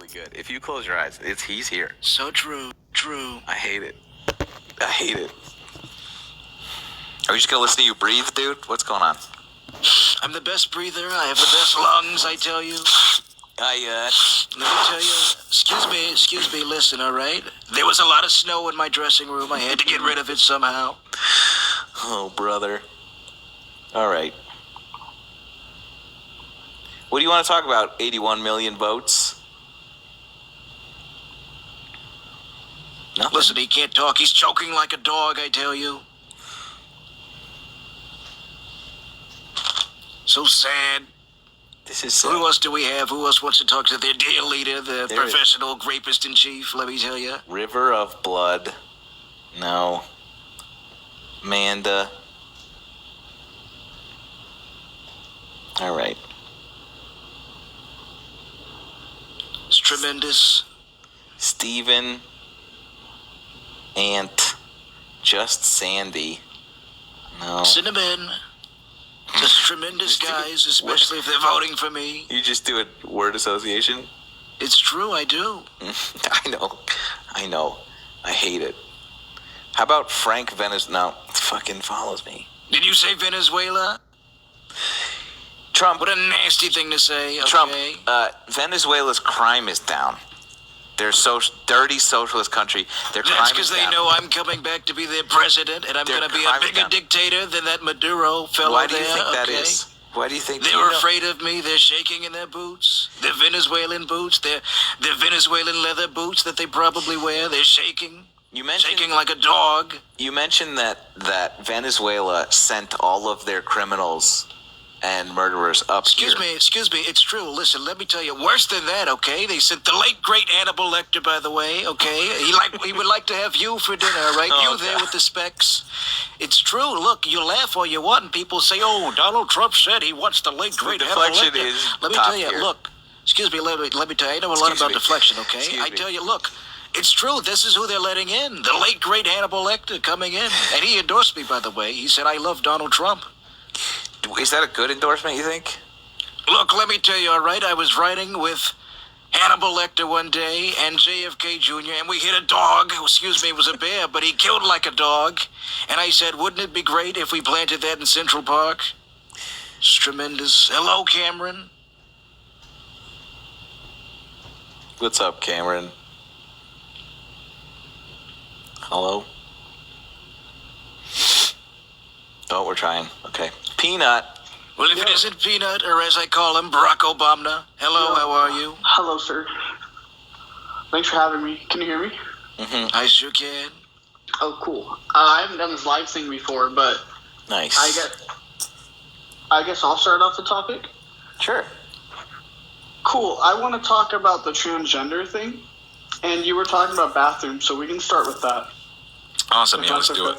really good. If you close your eyes, he's here. So true. True. I hate it. I hate it. Are you just gonna listen to you breathe, dude? What's going on? I'm the best breather. I have the best lungs, I tell you. Let me tell you. Excuse me, listen, all right? There was a lot of snow in my dressing room. I had to get rid of it somehow. Oh, brother. All right. What do you want to talk about? 81 million votes? Nothing. Listen, he can't talk. He's choking like a dog, I tell you. So sad. This is sad. Who else do we have? Who else wants to talk to their dear leader, the professional rapist in chief? Let me tell you. River of Blood. No. Amanda. All right. It's tremendous. Steven. Ant. Just Sandy. No. Cinnamon. Just tremendous guys, especially if they're voting for me. You just do a word association? It's true, I do. I know. I hate it. How about Frank Venezuela? No, it fucking follows me. Did you say Venezuela? Trump. What a nasty thing to say. Okay. Trump, Venezuela's crime is down. They're so dirty socialist country. Their crime That's is because they down. know I'm coming back to be their president, and I'm going to be a bigger dictator than that Maduro fellow. Why do you think that is? Why do you think they were afraid of me? They're shaking in their boots. Their Venezuelan boots. Their Venezuelan leather boots that they probably wear. They're shaking. You mentioned shaking like a dog. You mentioned that Venezuela sent all of their criminals and murderers up here. Excuse me, it's true. Listen, let me tell you, worse than that, okay? They sent the late, great Hannibal Lecter, by the way, okay? He would like to have you for dinner, right? You there with the specs. It's true. Look, you laugh all you want, and people say, oh, Donald Trump said he wants the late, great Hannibal Lecter. Let me tell you, look, excuse me, let me tell you, I know a lot about deflection, okay? I tell you, look, it's true. This is who they're letting in. The late, great Hannibal Lecter coming in. And he endorsed me, by the way. He said, I love Donald Trump. Is that a good endorsement, you think? Look, let me tell you, all right? I was riding with Hannibal Lecter one day and JFK Jr., and we hit a dog. Excuse me, it was a bear, but he killed like a dog. And I said, wouldn't it be great if we planted that in Central Park? It's tremendous. Hello, Cameron. What's up, Cameron? Hello? Oh, we're trying. Okay. Peanut. Well, if it isn't Peanut, or as I call him, Barack Obama. Hello, how are you? Hello, sir. Thanks for having me. Can you hear me? Mm-hmm. I sure can. Oh, cool. I haven't done this live thing before, but nice. I guess I'll start off the topic. Sure. Cool. I want to talk about the transgender thing, and you were talking about bathrooms, so we can start with that. Awesome. Yeah, let's do it.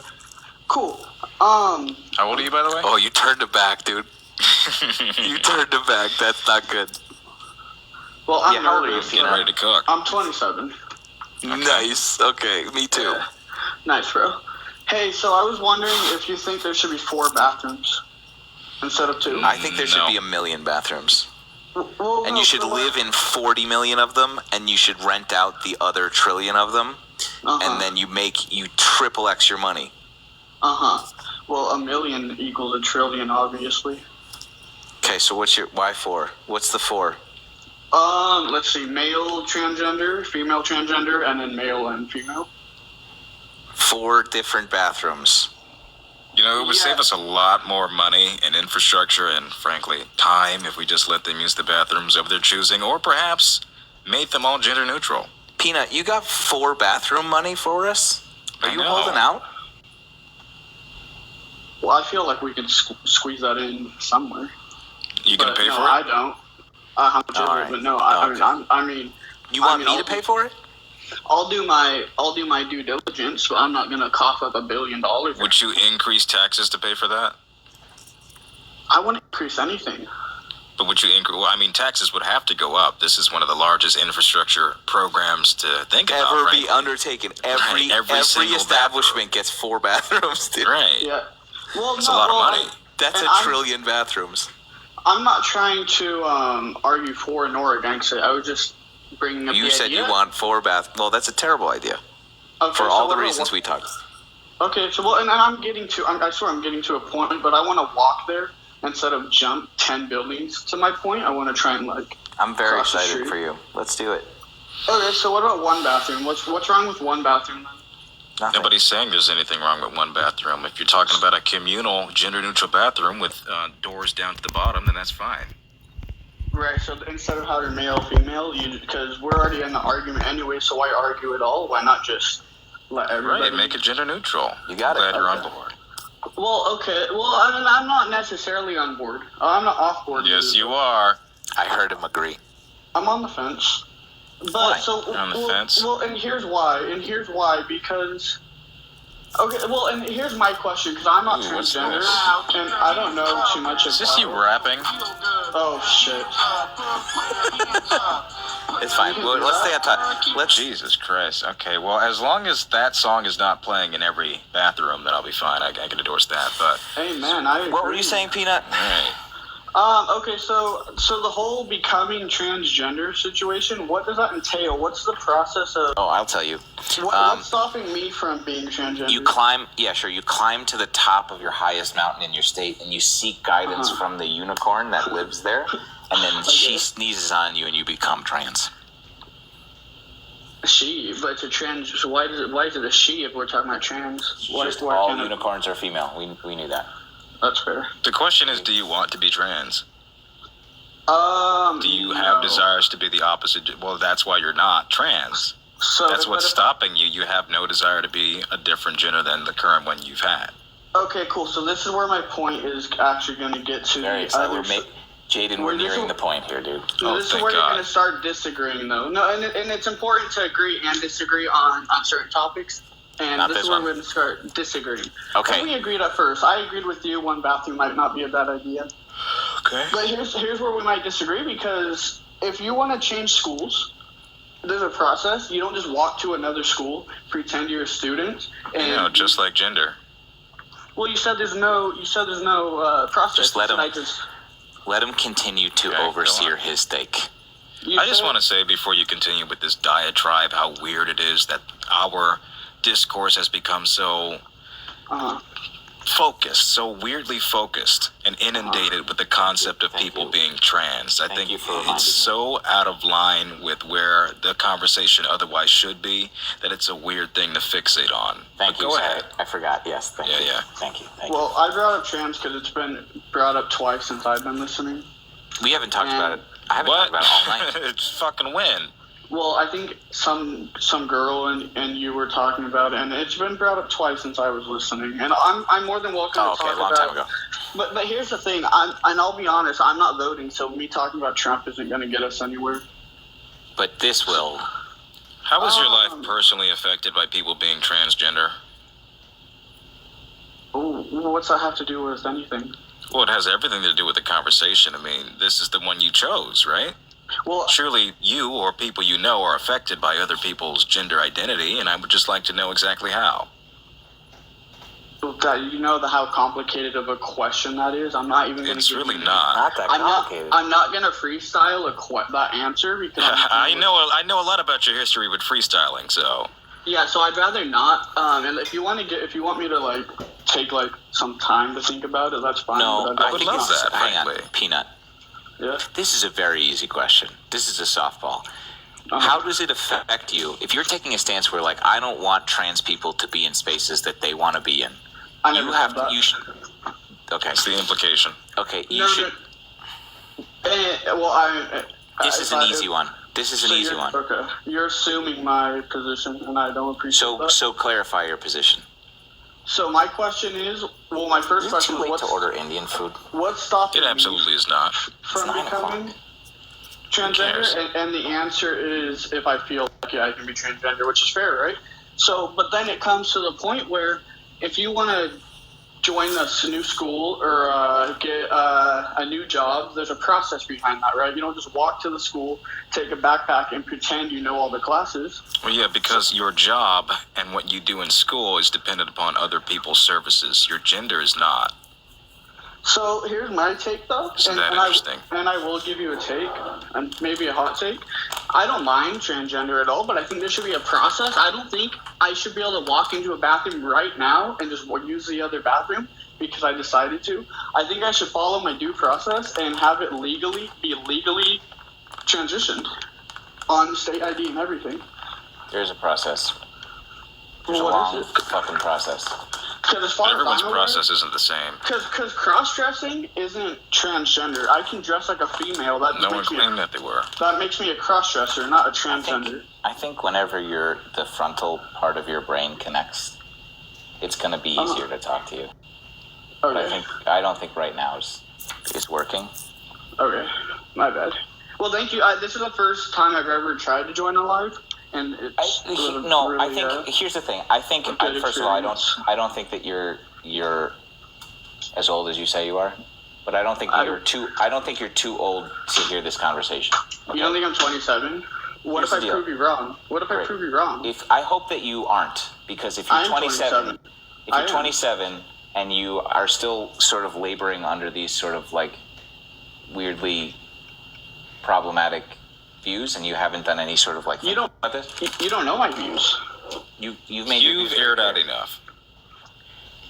Cool. How old are you, by the way? Oh, you turned it back, dude. You turned it back. That's not good. Well, I'm nervous. Getting ready to cook. I'm 27. Okay. Nice. Okay, me too. Yeah. Nice, bro. Hey, so I was wondering if you think there should be 4 bathrooms instead of 2. I think there should be 1 million bathrooms. Well, and you should live in 40 million of them, and you should rent out the other trillion of them, and then you triple X your money. Well, 1 million equals 1 trillion, obviously. Okay, so why 4? What's the 4? Let's see, male transgender, female transgender, and then male and female. 4 different bathrooms. You know, it would save us a lot more money and infrastructure and, frankly, time if we just let them use the bathrooms of their choosing, or perhaps make them all gender neutral. Peanut, you got 4 bathroom money for us? Are you holding out? Well, I feel like we could squeeze that in somewhere. You gonna pay for it? I don't. How much is it? But no, I mean. You want me to pay for it? I'll do my due diligence, but I'm not gonna cough up $1 billion. Would you increase taxes to pay for that? I wouldn't increase anything. But would you increase? Well, I mean, taxes would have to go up. This is one of the largest infrastructure programs to think about. Ever be undertaken. Every establishment gets 4 bathrooms, dude. Right. Yeah. Well, that's a lot of money. That's 1 trillion bathrooms. I'm not trying to argue for nor against it. I was just bringing up You the said idea. you want 4 bath. Well, that's a terrible idea Okay, for so all what the about reasons we talked. Okay, so well, and I'm getting to. I swear I'm getting to a point, but I want to walk there instead of jump 10 buildings. To my point, I want to try and like. I'm very Across the excited street. for you. Let's do it. Okay, so what about one bathroom? What's wrong with one bathroom then? Nothing. Nobody's saying there's anything wrong with one bathroom. If you're talking about a communal, gender-neutral bathroom with doors down to the bottom, then that's fine. Right. So instead of having male, female, because we're already in the argument anyway. So why argue at all? Why not just let everybody? Right, make it gender-neutral. You got it. Glad you're on Okay. board. Well, okay. Well, I mean, I'm not necessarily on board. I'm not off board. Yes, either. you are. I heard him agree. I'm on the fence. But Why? so You're on the well, fence? Well, and here's why. Because okay, well, and here's my question because I'm not Ooh, what's transgender this? and I don't know too much Is about. this you rapping? Oh shit! It's fine. Well, let's stay on top. Let's. Jesus Christ. Okay, well, as long as that song is not playing in every bathroom, then I'll be fine. I can endorse that. But Hey man, I. What were agree. you saying, Peanut? all right. Okay, so the whole becoming transgender situation, what does that entail? What's the process of Oh, I'll tell you. what's stopping me from being transgender? You climb. Yeah, sure. You climb to the top of your highest mountain in your state, and you seek guidance from the unicorn that lives there, and then she sneezes on you, and you become trans. She, but it's a trans. So why is it a she if we're talking about trans? Why, Just why all can't it- unicorns are female. We knew that. That's fair. The question is, do you want to be trans? Do you have no. desires to be the opposite? Well, that's why you're not trans. So That's but what's if- stopping you. You have no desire to be a different gender than the current one you've had. Okay, cool. So this is where my point is actually going to get to. Very the excited. other Jaden, Well, we're this nearing will- the point here, dude. Oh, this is thank where you're God. going to start disagreeing, though. No, and it's important to agree and disagree on certain topics. And Not this this is where one. we're going to start disagreeing. Okay. We agreed at first. I agreed with you. One bathroom might not be a bad idea. Okay. But here's where we might disagree because if you want to change schools, there's a process. You don't just walk to another school, pretend you're a student, and You know, just like gender. well, you said there's no process. Just let You said him- Let him continue to Okay, go overseer on. his steak. I just want to say before you continue with this diatribe how weird it is that our discourse has become so focused, so weirdly focused and inundated with the concept of Thank people you. being trans. I Thank think you for reminding me. it's so out of line with where the conversation otherwise should be that it's a weird thing to fixate on. Thank But you. Go sorry. ahead. I forgot. Yes. Thank Yeah, you. yeah. Thank you. Thank you. Well, I brought up trans because it's been brought up twice since I've been listening. We haven't talked about it. I haven't What? talked about it all night. It's fucking when? Well, I think some girl and you were talking about it, and it's been brought up twice since I was listening, and I'm more than welcome Oh, to okay. talk Long about time it. ago. But here's the thing, and I'll be honest, I'm not voting, so me talking about Trump isn't going to get us anywhere. But this will. How was your life personally affected by people being transgender? Ooh, what's that have to do with anything? Well, it has everything to do with the conversation. I mean, this is the one you chose, right? Well, Surely you or people you know are affected by other people's gender identity, and I would just like to know exactly how. that you know how complicated of a question that is. I'm not even going to. It's really not. Not that complicated. I'm not going to freestyle that answer because I know a lot about your history with freestyling, so Yeah, so I'd rather not. And if you want me to like take like some time to think about it, that's fine. No, but I I'd would think love it's that, hang on, frankly. Peanut. yeah. This is a very easy question. This is a softball. Uh-huh. How does it affect you if you're taking a stance where, like, I don't want trans people to be in spaces that they want to be in? I never You said have that. to. You should. Okay. that's the implication. Okay. You No, should. This is an easy one. This is an easy one. Okay, you're assuming my position, and I don't appreciate that. So clarify your position. So my question is, well, my first Is it question too is, late to order Indian food? what's stopping It absolutely is not. me from It's 9 becoming cares? transgender? And the answer is if I feel like I can be transgender, which is fair, right? So, but then it comes to the point where if you want to join a new school or get a new job, there's a process behind that, right? You don't just walk to the school, take a backpack, and pretend you know all the classes. Well, yeah, because your job and what you do in school is dependent upon other people's services. Your gender is not. So here's my take, though. Isn't that and interesting? I will give you a take, and maybe a hot take. I don't mind transgender at all, but I think there should be a process. I don't think I should be able to walk into a bathroom right now and just use the other bathroom because I decided to. I think I should follow my due process and have it be legally transitioned on state ID and everything. There's a process. There's a What long is it? fucking process. Because as far Everyone's as I'm aware, process isn't the same. Because cross-dressing isn't transgender. I can dress like a female. That No one makes me claimed that they were. that makes me a cross-dresser, not a transgender. I think whenever the frontal part of your brain connects, it's going to be easier to talk to you. But Okay. I don't think right now is working. Okay. My bad. Well, thank you. This is the first time I've ever tried to join a live, and it's I think here's the thing. I think good first of all, experience. I don't think that you're as old as you say you are, but I don't think you're too old to hear this conversation. Okay? You don't think I'm 27? What Here's if I the deal. prove you wrong? What if I Great. prove you wrong? If I hope that you aren't, because if I you're am 27, 27. if I you're am. 27 and you are still sort of laboring under these sort of like weirdly problematic views, and you haven't done any sort of like You don't- about this, You don't know my views. you've made your You've views aired very out clear. enough.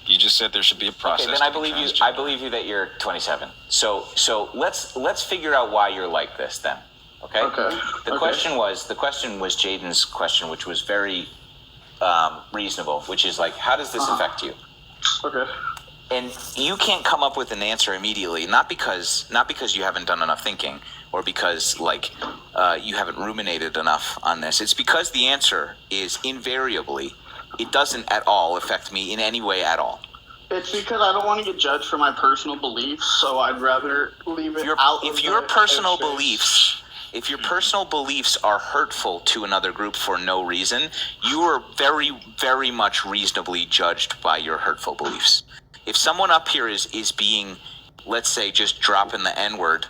You just said there should be a process. Okay, then I to be believe you. transgender. I believe you that you're 27. So let's figure out why you're like this then. Okay. Okay. The Okay. question was Jaden's question, which was very reasonable, which is like, how does this affect you? Okay. And you can't come up with an answer immediately, not because you haven't done enough thinking, or because like you haven't ruminated enough on this. It's because the answer is invariably, it doesn't at all affect me in any way at all. It's because I don't want to get judged for my personal beliefs, so I'd rather leave it out. If of your the personal airspace. beliefs, if your personal beliefs are hurtful to another group for no reason, you are very, very much reasonably judged by your hurtful beliefs. If someone up here is being, let's say, just dropping the N-word,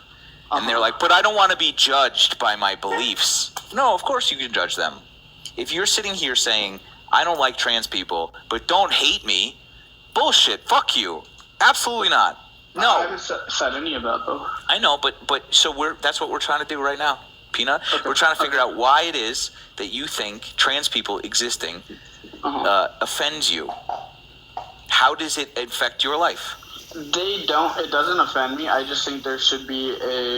and they're like, but I don't want to be judged by my beliefs. No, of course you can judge them. If you're sitting here saying, I don't like trans people, but don't hate me, bullshit, fuck you. Absolutely not. I No, haven't said any of that though. I know, but so that's what we're trying to do right now, Peanut. Okay. We're trying to figure out why it is that you think trans people existing offends you. How does it affect your life? They don't. It doesn't offend me. I just think there should be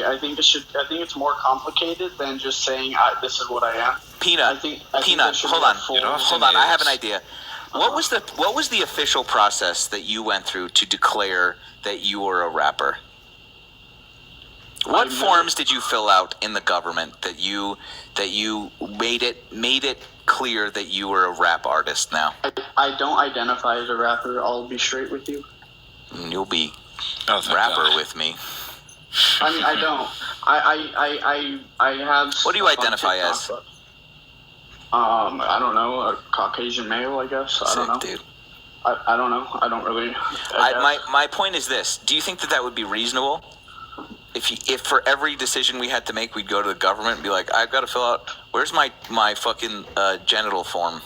I think it's more complicated than just saying this is what I am. Peanut, I think Peanut, there should hold be a on, full- You know, hold on. I have an is. idea. What was the official process that you went through to declare that you were a rapper? What I know- forms did you fill out in the government that you made it clear that you were a rap artist now? I don't identify as a rapper. I'll be straight with you. You'll be Oh, thank rapper God. with me. I mean, I don't. I have. What do you stuff on identify TikTok, as? but, I don't know. A Caucasian male, I guess. I don't know. Sick, dude. I don't know. I don't really. My point is this: do you think that would be reasonable? If for every decision we had to make, we'd go to the government and be like, I've got to fill out. Where's my fucking genital form?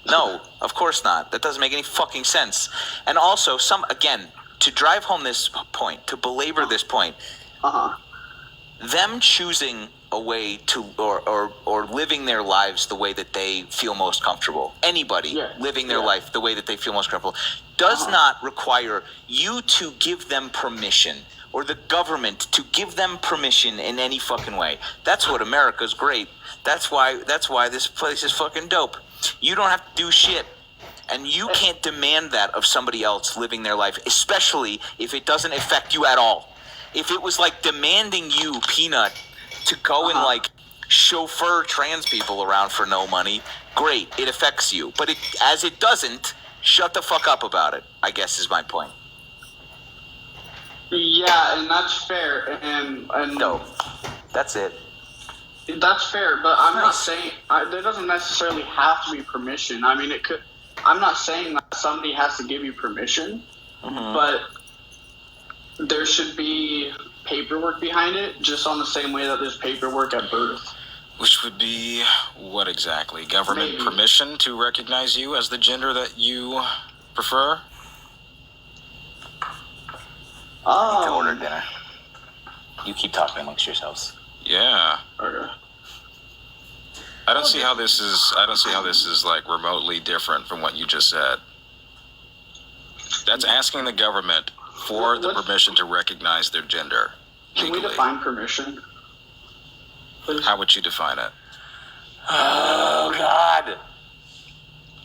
No, of course not. That doesn't make any fucking sense. And also, to drive home this point, to belabor this point, them choosing a way to or living their lives the way that they feel most comfortable. Anybody living their life the way that they feel most comfortable does not require you to give them permission or the government to give them permission in any fucking way. That's what America's great. That's why this place is fucking dope. You don't have to do shit. And you can't demand that of somebody else living their life, especially if it doesn't affect you at all. If it was like demanding you, Peanut, to go and like chauffeur trans people around for no money, great, it affects you. But as it doesn't, shut the fuck up about it, I guess is my point. Yeah, and that's fair. And No, that's it. That's fair, but I'm not saying there doesn't necessarily have to be permission. I mean, it could. I'm not saying that somebody has to give you permission, but there should be paperwork behind it, just on the same way that there's paperwork at birth. Which would be what exactly? Government Maybe. permission to recognize you as the gender that you prefer? To order dinner. You keep talking amongst yourselves. Yeah. Okay. I don't see how this is like remotely different from what you just said. That's asking the government for the permission to recognize their gender Can we legally. define permission? Please? How would you define it? Oh God.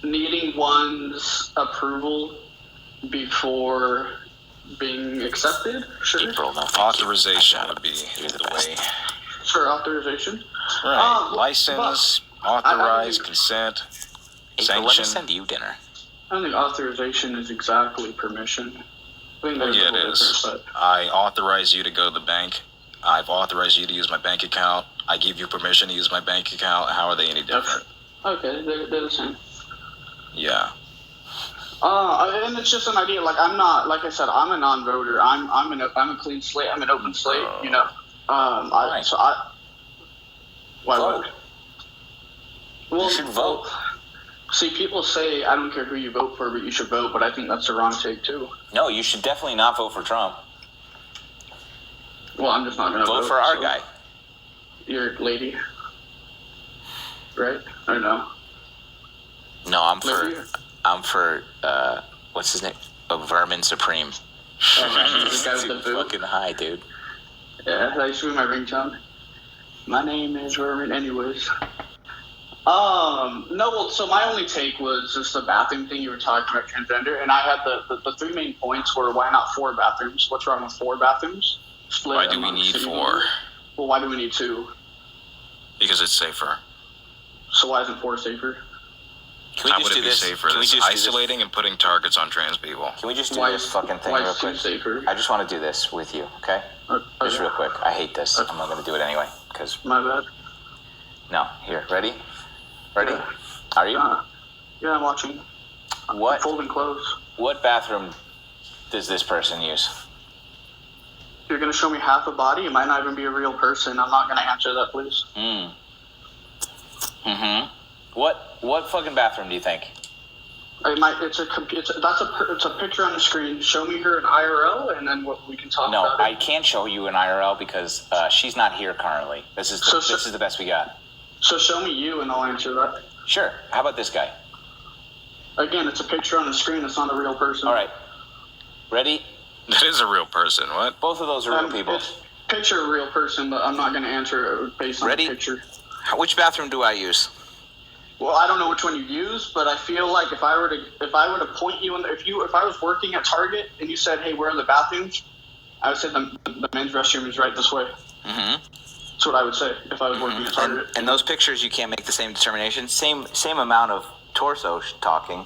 Needing one's approval before being accepted? Sure. April, no. Authorization would be the way. Sure, authorization. Right. License, authorize, think- consent, April, let me sanction. send you dinner. I don't think authorization is exactly permission. I think there's Yeah, a it little is. difference, I authorize you to go to the bank. I've authorized you to use my bank account. I give you permission to use my bank account. How are they any different? but okay, they're the same. Yeah. And it's just an idea. Like I'm not, like I said, I'm a non-voter. I'm a clean slate. I'm an open slate. You know. Why Vote. would? Well, You should vote. See, people say I don't care who you vote for, but you should vote. But I think that's the wrong take too. No, you should definitely not vote for Trump. Well, I'm just not gonna Vote for our so- guy. Your lady, right? I know. No, I'm Maybe. for what's his name? Vermin Supreme. The guy with the Dude, boot. fucking high, dude. Yeah, that used to be my ringtone. My name is Vermin. Anyways. No, well, so my only take was just the bathroom thing you were talking about transgender, and I had the three main points were why not 4 bathrooms? What's wrong with 4 bathrooms? Split Why do we among need city 4? people. Well, why do we need 2? Because it's safer. So why isn't 4 safer? Can we How just would do it be this? safer? Can we It's just do this? isolating and putting targets on trans people. Can we just do Why this is- fucking thing why real is 2 quick? safer? I just want to do this with you, okay? Just real quick. I hate this. I'm not going to do it anyway. Because, My bad. no. Here, ready? Ready? Yeah. Are you? Yeah, I'm watching. What Folding clothes. What bathroom does this person use? You're gonna show me half a body. It might not even be a real person. I'm not gonna answer that, please. What fucking bathroom do you think? It might. It's a picture on the screen. Show me her in IRL, and then we can talk No, about I it. can't show you an IRL because she's not here currently. This is the best we got. So show me you, and I'll answer that. Sure. How about this guy? Again, it's a picture on the screen. It's not a real person. All right. Ready? That is a real person. What? Both of those are real people. It's picture a real person, but I'm not gonna answer it based on Ready? the picture. Which bathroom do I use? Well, I don't know which one you use, but I feel like if I were to point you in, if I was working at Target and you said, "Hey, where are the bathrooms?" I would say the men's restroom is right this way. Mm-hmm. That's what I would say if I was working at Target. And those pictures, you can't make the same determination. Same amount of torso talking.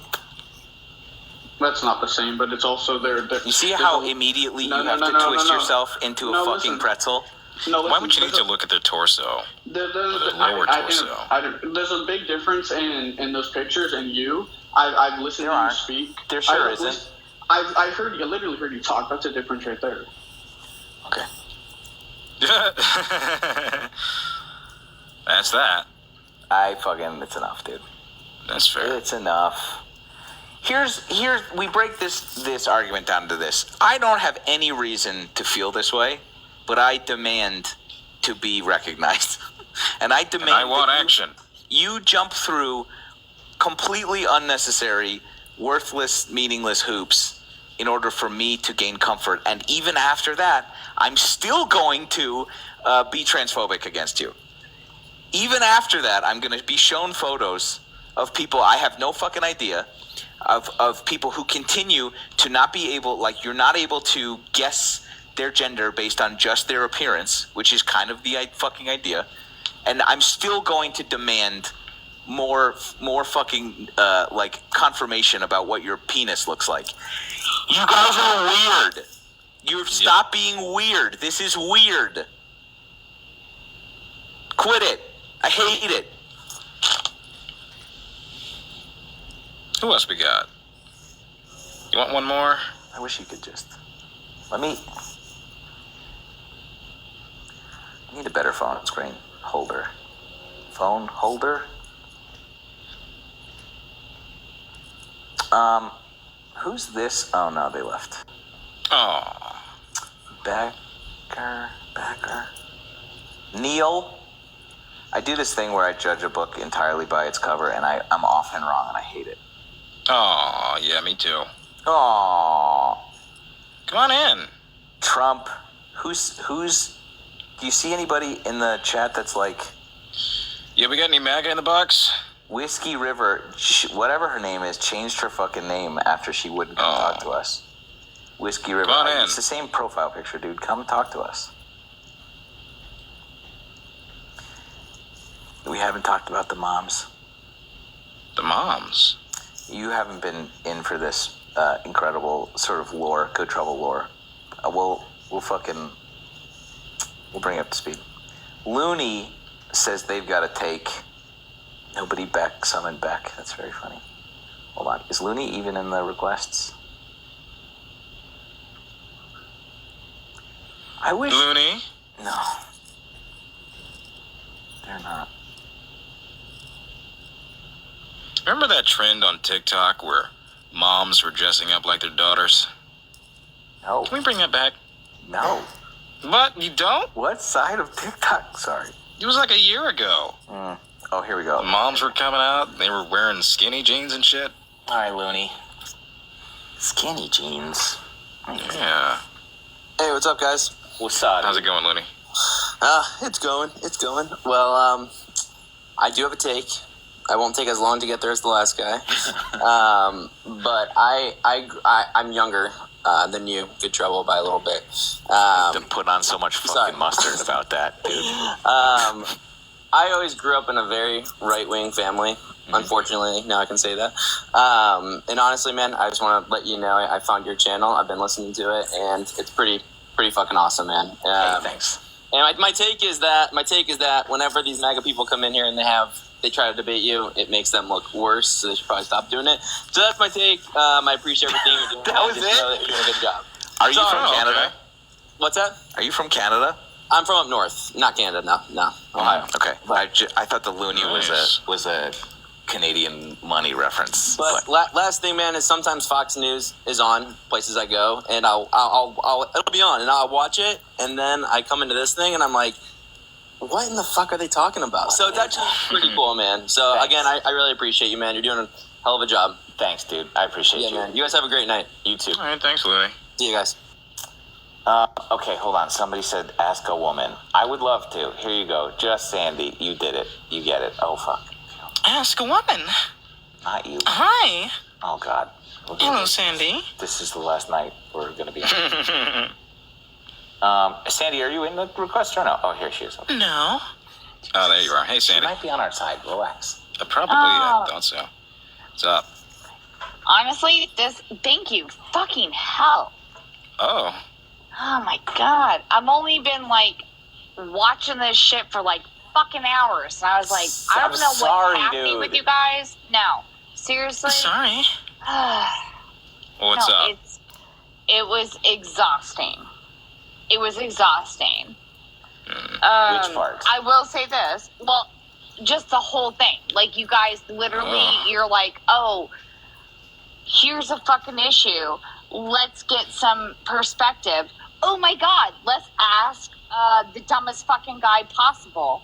That's not the same, but it's also there. You see how immediately you have to twist yourself into a fucking pretzel? No, Why would you need to look at their torso? Lower torso. There's a big difference in those pictures and you. I've listened There to you aren't. speak. There sure isn't. I heard you. Literally heard you talk. That's a difference right there. Okay. That's that. It's enough, dude. That's fair. It's enough. Here's we break this argument down to this. I don't have any reason to feel this way, but I demand to be recognized. And I demand And I want that action. you jump through completely unnecessary, worthless, meaningless hoops in order for me to gain comfort. And even after that, I'm still going to be transphobic against you. Even after that, I'm going to be shown photos of people I have no fucking idea, of people who continue to not be able, like, you're not able to guess their gender based on just their appearance, which is kind of the fucking idea. And I'm still going to demand more fucking like confirmation about what your penis looks like. You guys are weird. You stop being weird. This is weird. Quit it. I hate it. Who else we got? You want one more? I wish you could just let me. I need a better phone screen holder. Phone holder. Who's this? Oh no, they left. Oh, Backer. Neil. I do this thing where I judge a book entirely by its cover, and I'm often wrong, and I hate it. Oh, yeah, me too. Aww. Come on in. Trump. Who's? Do you see anybody in the chat that's like Yeah, we got any MAGA in the box? Whiskey River? Whatever her name is, changed her fucking name after she wouldn't come talk to us. Whiskey River. Come on in. It's the same profile picture, dude. Come talk to us. We haven't talked about the moms. The moms. You haven't been in for this incredible sort of lore, Good Trouble lore. We'll bring it up to speed. Looney says they've got to take. Nobody Beck summoned Beck. That's very funny. Hold on. Is Looney even in the requests? I wish. Looney? No. They're not. Remember that trend on TikTok where moms were dressing up like their daughters? No. Can we bring that back? No. What? You don't? What side of TikTok? Sorry. It was like a year ago. Oh, here we go. The moms were coming out. They were wearing skinny jeans and shit. All right, Looney. Skinny jeans. Yeah. Hey, what's up, guys? What's up? How's it going, Looney? It's going. Well, I do have a take. I won't take as long to get there as the last guy. But I'm younger than you. Good Trouble by a little bit. To put on so much fucking sorry. mustard about that, dude. I always grew up in a very right-wing family. Unfortunately, now I can say that. And honestly, man, I just want to let you know I found your channel. I've been listening to it, and it's pretty fucking awesome, man. Hey, thanks. And my take is that whenever these MAGA people come in here and they try to debate you, it makes them look worse. So they should probably stop doing it. So that's my take. I appreciate everything you're doing. That was Just it? know that you're doing a good job. Are you Sorry. from Canada? Okay. What's that? Are you from Canada? I'm from up north, not Canada. No, Ohio. Okay. I thought the Looney Nice. was a Canadian money reference. But last thing, man, is sometimes Fox News is on places I go, and I'll it'll be on, and I'll watch it, and then I come into this thing, and I'm like, what in the fuck are they talking about? So it's actually pretty cool, man. So Thanks. again, I really appreciate you, man. You're doing a hell of a job. Thanks, dude. I appreciate Yeah, you. man. You guys have a great night. You too. All right, thanks, Looney. See you guys. Okay, hold on. Somebody said ask a woman. I would love to. Here you go. Just Sandy. You did it. You get it. Oh, fuck. Ask a woman. Not you. Hi. Oh, God. Hello, Sandy. This is the last night we're going to be Sandy, are you in the request or no? Oh, here she is. Okay. No. Oh, there you are. Hey, She Sandy. might be on our side. Relax. Probably, I thought so. What's up? Honestly, thank you. Fucking hell. Oh. Oh my god. I've only been watching this shit for fucking hours. And I was like, I I'm don't know sorry, what's happening dude. with you guys. No. Seriously? Sorry. What's no, up? It was exhausting. It was exhausting. Which part? I will say this. Well, just the whole thing. You guys literally, you're like, oh, here's a fucking issue. Let's get some perspective. Oh my God, let's ask the dumbest fucking guy possible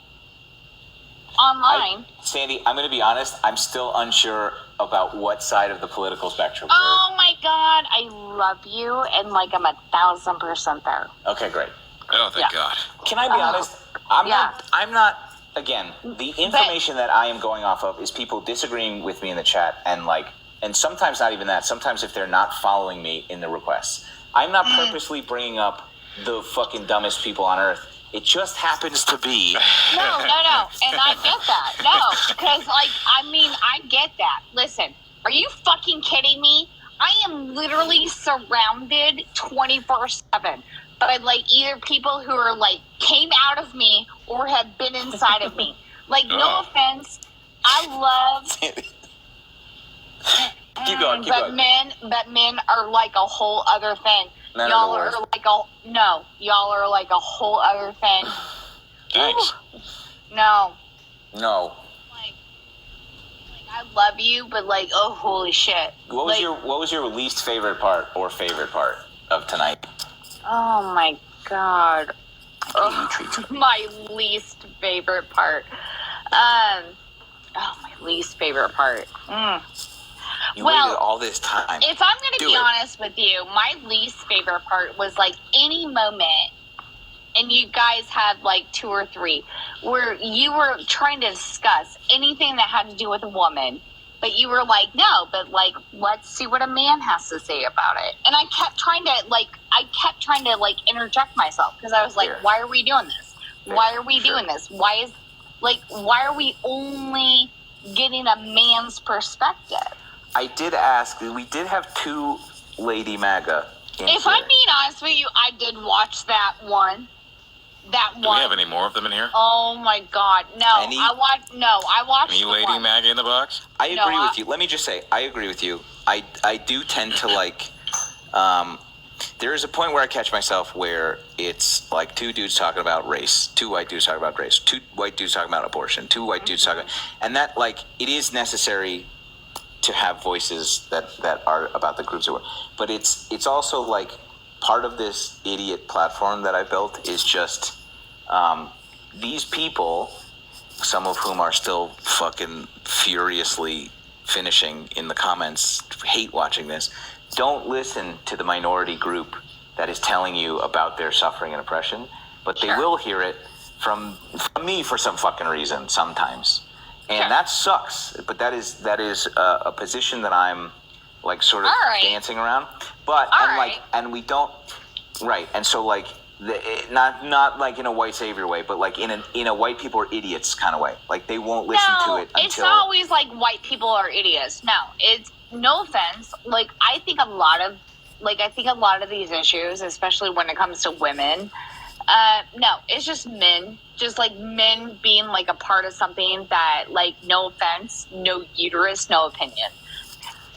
online. Sandy, I'm going to be honest. I'm still unsure about what side of the political spectrum you're. Oh my God, I love you, and I'm 1,000% there. Okay, great. Oh, thank Yeah. God. Can I be honest? I'm yeah. not. Again, the information that I am going off of is people disagreeing with me in the chat, and sometimes not even that. Sometimes if they're not following me in the requests, I'm not purposely bringing up the fucking dumbest people on earth. It just happens to be. No, and I get that. No, because I get that. Listen, are you fucking kidding me? I am literally surrounded 24/7 by either people who are came out of me or have been inside of me. No offense, I love. Keep going. But men are a whole other thing. Men Y'all are are the y'all are a whole other thing. Thanks. No. No. I love you, but oh holy shit. What was your least favorite part or favorite part of tonight? Oh my God. You treat me. My least favorite part. Oh, my least favorite part. You Well, waited all this time. If I'm going to Do be it. honest with you, my least favorite part was like any moment, and you guys had like 2 or 3, where you were trying to discuss anything that had to do with a woman, but you were like, no, but like, let's see what a man has to say about it. And I kept trying to interject myself because I was like, Fair. why are we doing this? Fair. Why are we Sure. doing this? Why are we only getting a man's perspective? I did ask. We did have 2 Lady MAGA. If I'm being honest with you, I did watch that one. Do we have any more of them in here? Oh my God, no! Any- I watched. Any the Lady one. MAGA in the box? I No, agree with you. Let me just say, I agree with you. I do tend to like. There is a point where I catch myself where it's like 2 dudes talking about race, 2 white dudes talking about race, 2 white dudes talking about abortion, 2 white dudes talking, and that like it is necessary to have voices that are about the groups, but it's also like part of this idiot platform that I built is just these people, some of whom are still fucking furiously finishing in the comments, hate watching this, don't listen to the minority group that is telling you about their suffering and oppression, but they will hear it from me for some fucking reason sometimes. And Sure. that sucks, but that is a position that I'm like sort of All right. dancing around. But All and like right. and we don't right, and so like not like in a white savior way, but like in a white people are idiots kind of way. Like they won't listen No, to it until it's not always like white people are idiots. No, it's no offense. Like I think a lot of these issues, especially when it comes to women, no, it's just men. Just like men being like a part of something that, like, no offense, no uterus, no opinion.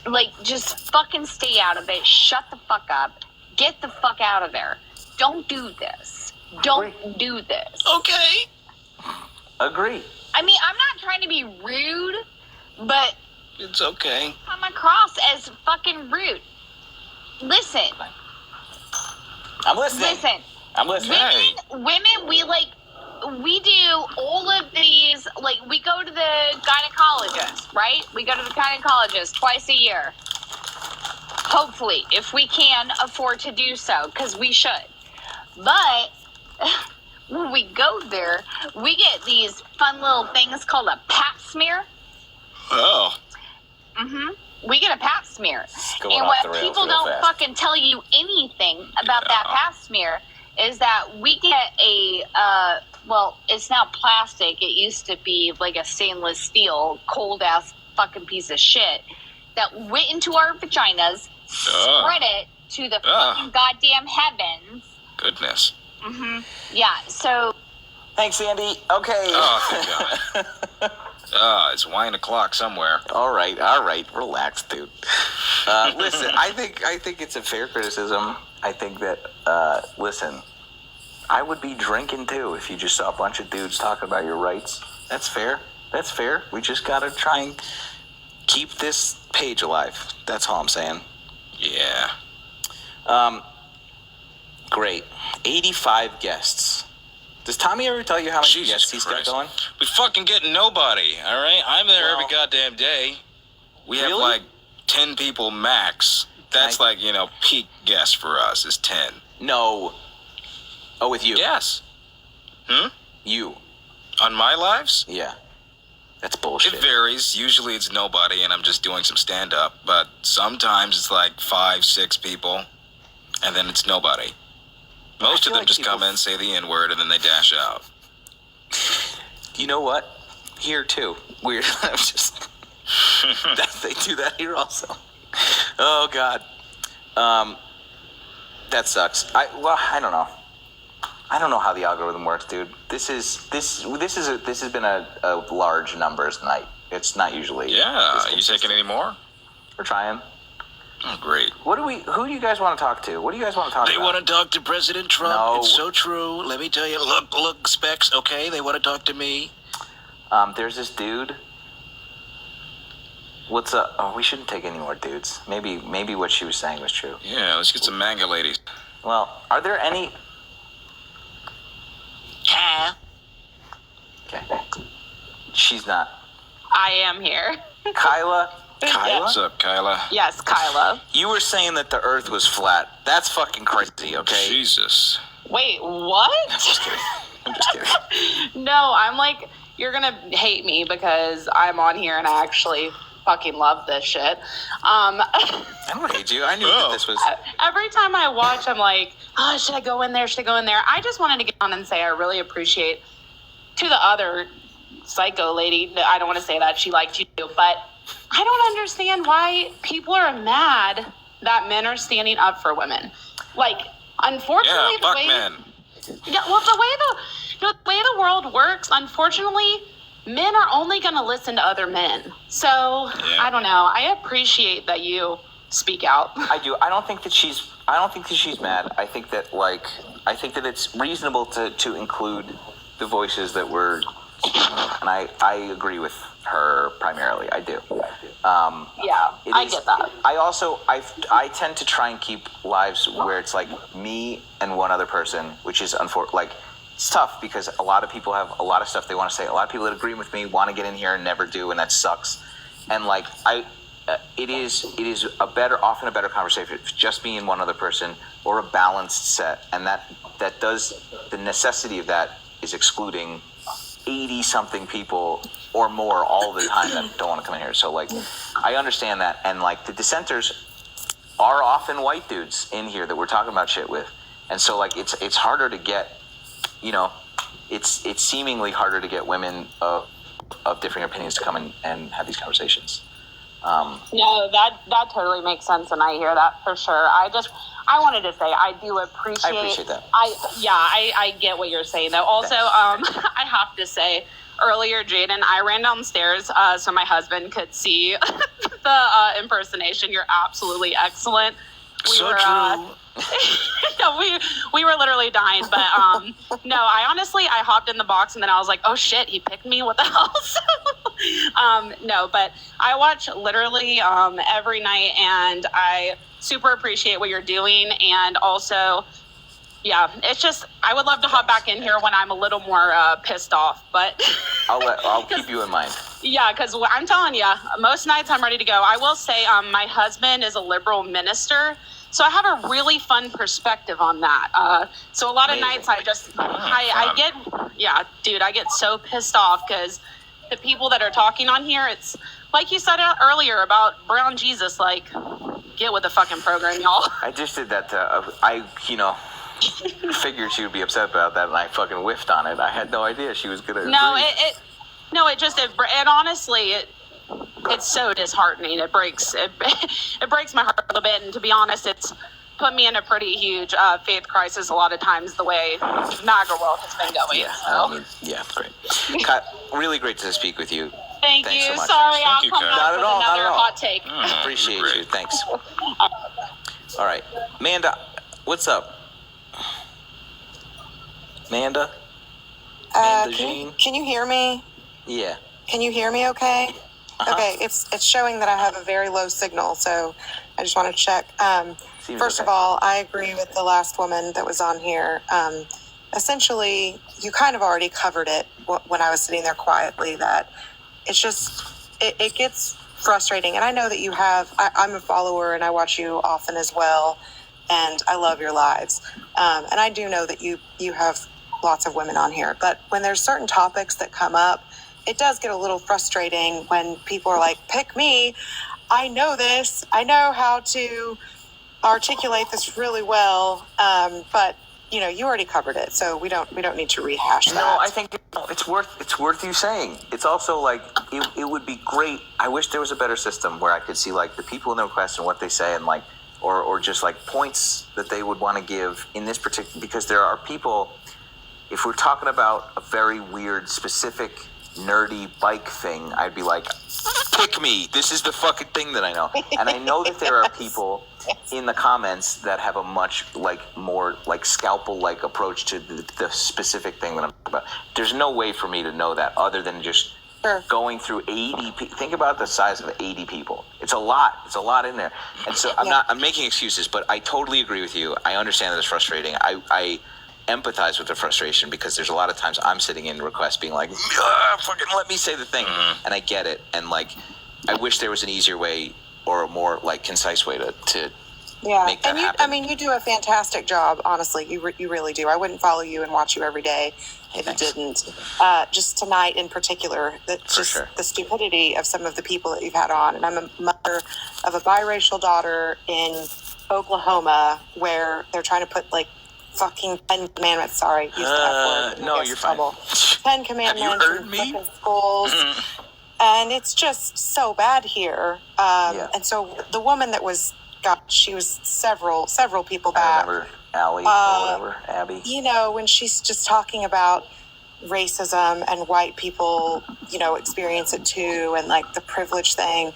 Like, just fucking stay out of it. Shut the fuck up. Get the fuck out of there. Don't do this. Don't do this. Okay. agree. I mean, I'm not trying to be rude, but It's okay. come across as fucking rude. Listen, I'm listening. listen. I'm listening. Women, we do all of these, like, we go to the gynecologist, right? We go to the gynecologist twice a year. Hopefully, if we can afford to do so, because we should. But when we go there, we get these fun little things called a pap smear. Oh. We get a pap smear. Going And off what the rails people real don't fast. fucking tell you anything about that Yeah. pap smear is that we get a, well, it's now plastic. It used to be like a stainless steel, cold ass fucking piece of shit that went into our vaginas, spread it to the fucking goddamn heavens. Goodness. Yeah, so Thanks, Andy. Okay. Oh, thank God. It's wine o'clock somewhere. All right. Relax, dude. Listen, I think it's a fair criticism. I think that listen, I would be drinking too if you just saw a bunch of dudes talking about your rights. That's fair. We just gotta try and keep this page alive. That's all I'm saying. Yeah. Great. 85 guests. Does Tommy ever tell you how many Jesus guests he's got Christ. going? We fucking get nobody, all right? I'm there every Well- goddamn day. We have Really? like 10 people max. That's like, peak guest for us is 10. No. Oh, with you. Yes. You. On my lives? Yeah. That's bullshit. It varies. Usually it's nobody and I'm just doing some stand up, but sometimes it's like 5, 6 people and then it's nobody. Most feel of them like just people- come in, say the N-word, and then they dash out. You know what? Here too. Weird. I'm just. They do that here also. Oh God. That sucks. I don't know. I don't know how the algorithm works, dude. This has been a large numbers night. It's not usually. Yeah. this You consistent. taking any more? We're trying. Oh, great. Who do you guys want to talk to? What do you guys want to talk They about? want to talk to President Trump. No. It's so true. Let me tell you. Look, Specs, okay? They want to talk to me. There's this dude. What's up? Oh, we shouldn't take any more dudes. Maybe what she was saying was true. Yeah, let's get some manga ladies. Well, are there any? Huh? Okay. She's not. I am here. Kyla? What's up, Kyla? Yes, Kyla. You were saying that the earth was flat. That's fucking crazy, okay? Jesus. Wait, what? Just kidding. I'm just kidding. No, I'm like, you're gonna hate me because I'm on here and I actually fucking love this shit. I don't hate you. I knew that this was... Every time I watch, I'm like, oh, should I go in there? Should I go in there? I just wanted to get on and say I really appreciate, to the other psycho lady, I don't want to say that, she liked you, but I don't understand why people are mad that men are standing up for women. Like, unfortunately, Yeah, fuck men. Yeah, well, the way the world works, unfortunately, men are only going to listen to other men. So, Yeah. I don't know. I appreciate that you speak out. I do. I don't think that she's mad. I think that it's reasonable to include the voices that were, and I agree with her primarily. I do. Yeah, I get that. I tend to try and keep lives where it's like me and one other person, which is like it's tough because a lot of people have a lot of stuff they want to say. A lot of people that agree with me want to get in here and never do, and that sucks. And like it is often a better conversation if it's just me and one other person or a balanced set, and that does, the necessity of that is excluding 80 something people or more all the time that don't want to come in here. So like I understand that, and like the dissenters are often white dudes in here that we're talking about shit with, and so like it's harder to get, you know, it's seemingly harder to get women of differing opinions to come in and have these conversations. No, that totally makes sense, and I hear that for sure. I wanted to say I do appreciate. I appreciate that. I get what you're saying though. Also, I have to say, earlier, Jaden, I ran downstairs so my husband could see the impersonation. You're absolutely excellent. True. No, we were literally dying, but no, I hopped in the box and then I was like, oh shit, he picked me, what the hell? No, but I watch literally every night, and I super appreciate what you're doing, and also, yeah, it's just I would love to hop back in here when I'm a little more pissed off, but I'll keep you in mind. Yeah, because I'm telling you, most nights I'm ready to go. I will say my husband is a liberal minister, so I have a really fun perspective on that. So a lot of nights I get so pissed off because the people that are talking on here, it's like you said earlier about brown Jesus, like, get with the fucking program, y'all. I just did that figured she would be upset about that, and I fucking whiffed on it. I had no idea she was gonna agree. And honestly, it's so disheartening. It breaks my heart a little bit, and to be honest, it's put me in a pretty huge faith crisis a lot of times, the way Niagara World has been going. Yeah, great. Really great to speak with you. Thanks you. So much. Thank Sorry, I'll you, come Kyle. back Not with at all, not another at all. hot take. Appreciate great. you. Thanks. All right, Amanda, what's up? Amanda Jean? Can you hear me? Yeah. Can you hear me okay? Uh-huh. Okay, it's showing that I have a very low signal, so I just want to check. Seems First okay. of all, I agree with the last woman that was on here. Essentially, you kind of already covered it when I was sitting there quietly, that it's just, it gets frustrating. And I know that I'm a follower and I watch you often as well, and I love your lives. And I do know that you have lots of women on here, but when there's certain topics that come up, it does get a little frustrating when people are like, pick me, I know this, I know how to articulate this really well, but you already covered it, so we don't need to rehash that. No, I think it's worth you saying. It's also like it would be great. I wish there was a better system where I could see like the people in the request and what they say, and like or just like points that they would want to give in this particular, because there are people, if we're talking about a very weird specific nerdy bike thing, I'd be like, pick me, this is the fucking thing that I know. And I know that there are people in the comments that have a much more scalpel approach to the specific thing that I'm talking about. There's no way for me to know that other than just going through 80 people. Think about the size of 80 people. It's a lot in there. And so I'm making excuses, but I totally agree with you. I understand that it's frustrating. empathize with the frustration, because there's a lot of times I'm sitting in requests being like, fucking let me say the thing. And I get it. And like, I wish there was an easier way or a more like concise way to make that and happen. I mean, you do a fantastic job, honestly. You really do. I wouldn't follow you and watch you every day if you didn't. Just tonight in particular, the stupidity of some of the people that you've had on. And I'm a mother of a biracial daughter in Oklahoma, where they're trying to put like fucking 10 commandments. Sorry, use the F word. No, you're fine. 10 commandments. Have you heard in me? fucking schools. And it's just so bad here. And so the woman that was she was several people back. I remember Allie or whatever, Abby. You know, when she's just talking about racism and white people, you know, experience it too, and like the privilege thing.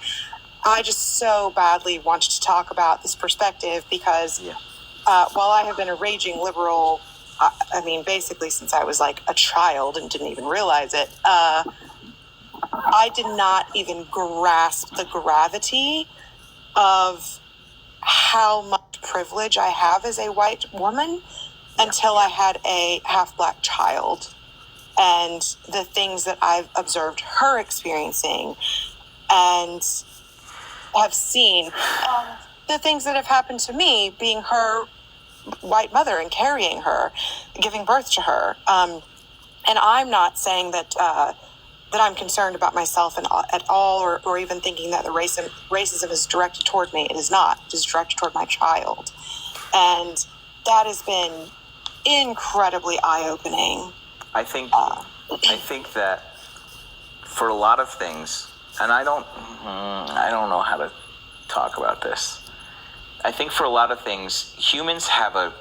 I just so badly wanted to talk about this perspective because while I have been a raging liberal, I mean, basically since I was like a child and didn't even realize it, I did not even grasp the gravity of how much privilege I have as a white woman until I had a half-black child, and the things that I've observed her experiencing and have seen, the things that have happened to me being her white mother and carrying her, giving birth to her. And I'm not saying that that I'm concerned about myself at all, or even thinking that the racism is directed toward me. It is not. It is directed toward my child. And that has been incredibly eye-opening. I think that for a lot of things, and I don't know how to talk about this. I think for a lot of things, humans have an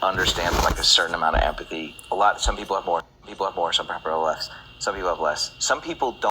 understanding, like a certain amount of empathy. Some people have more, some people have less. Some people have less. Some people don't.